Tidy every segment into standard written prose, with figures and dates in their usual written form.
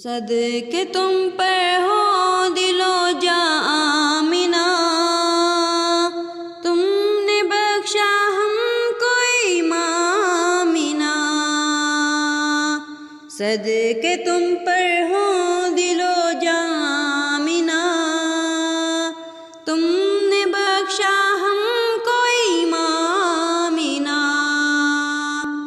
صدقے تم پر ہو دل و جاں آمنہ، تم نے بخشا ہم کو ایمان آمنہ۔ صدقے تم پر ہو دل و جاں آمنہ، تم نے بخشا ہم کو ایمان آمنہ۔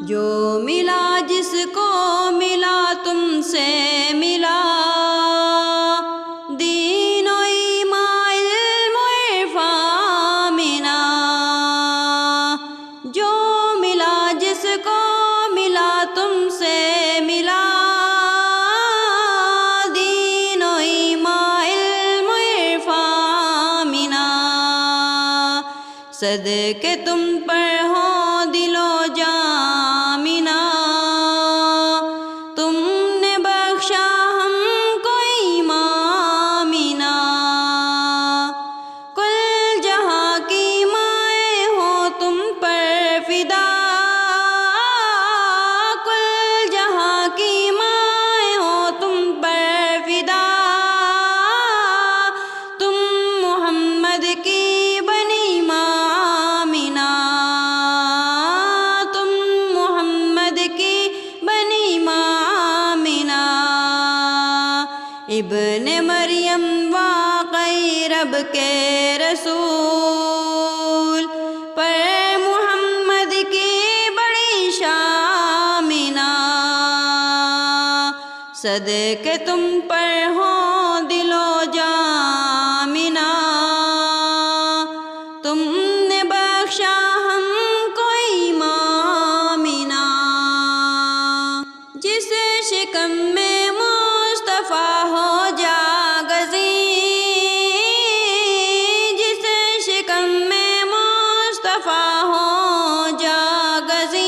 جو ملا جس کو ملا تم سے ملا، دین و ایمان علم و عرفان آمنہ۔ جو ملا جس کو ملا تم سے ملا، دین و ایمان علم و عرفان آمنہ۔ صدقے تم پر ہو دل و جاں آمنہ، تم نے بخشا ہم کو ایمان آمنہ۔ کل جہاں کی مائیں ہو تم پر فدا، کل جہاں کی مائیں ہو تم پر فدا۔ تم محمد کی بنی ماں آمنہ، تم محمد کی بنی ماں آمنہ۔ ابن مریم واقعی رب کے رسول، پر محمد کی بڑی شان آمنہ۔ صدقے تم پر ہو دل و جاں آمنہ، تم نے بخشا ہم کو ایمان آمنہ۔ جس شکم میں مصطفیٰ ہو جاگزیں، جس شکم میں مصطفیٰ ہو جاگزیں،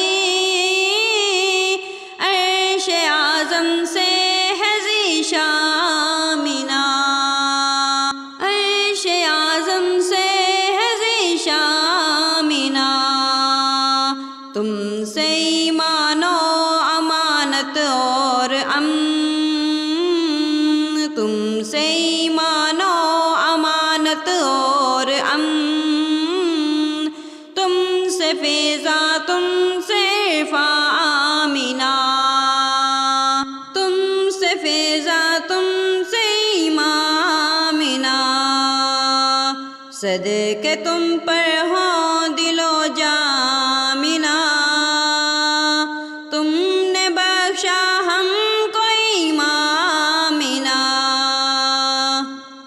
عرش اعظم سے ہے ذیشان آمنہ، عرش اعظم سے ہے ذیشان آمنہ۔ تم سے ایمان و امانت اور امن، تم سے ایمان و امانت اور امن، تم سے فیضا تم سے عرفان آمنہ، تم سے فیضا تم سے ایمان آمنہ۔ صدقے تم پر ہو دل و جاں آمنہ، تم نے بخشا ہم کو ایمان آمنہ۔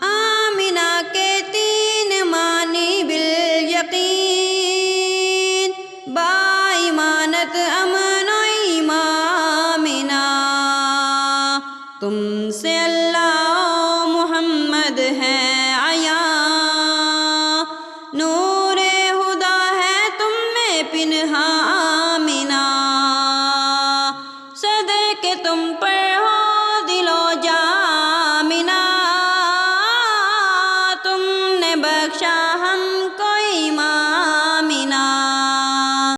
آمنہ کے تین معنی بالیقین، با ایمانت امن و ایمان آمنہ۔ تم سے اللہ و محمد ہے عیاں، نور خدا ہے تم میں پنہاں آمنہ۔ صدقے تم پر ہو دل و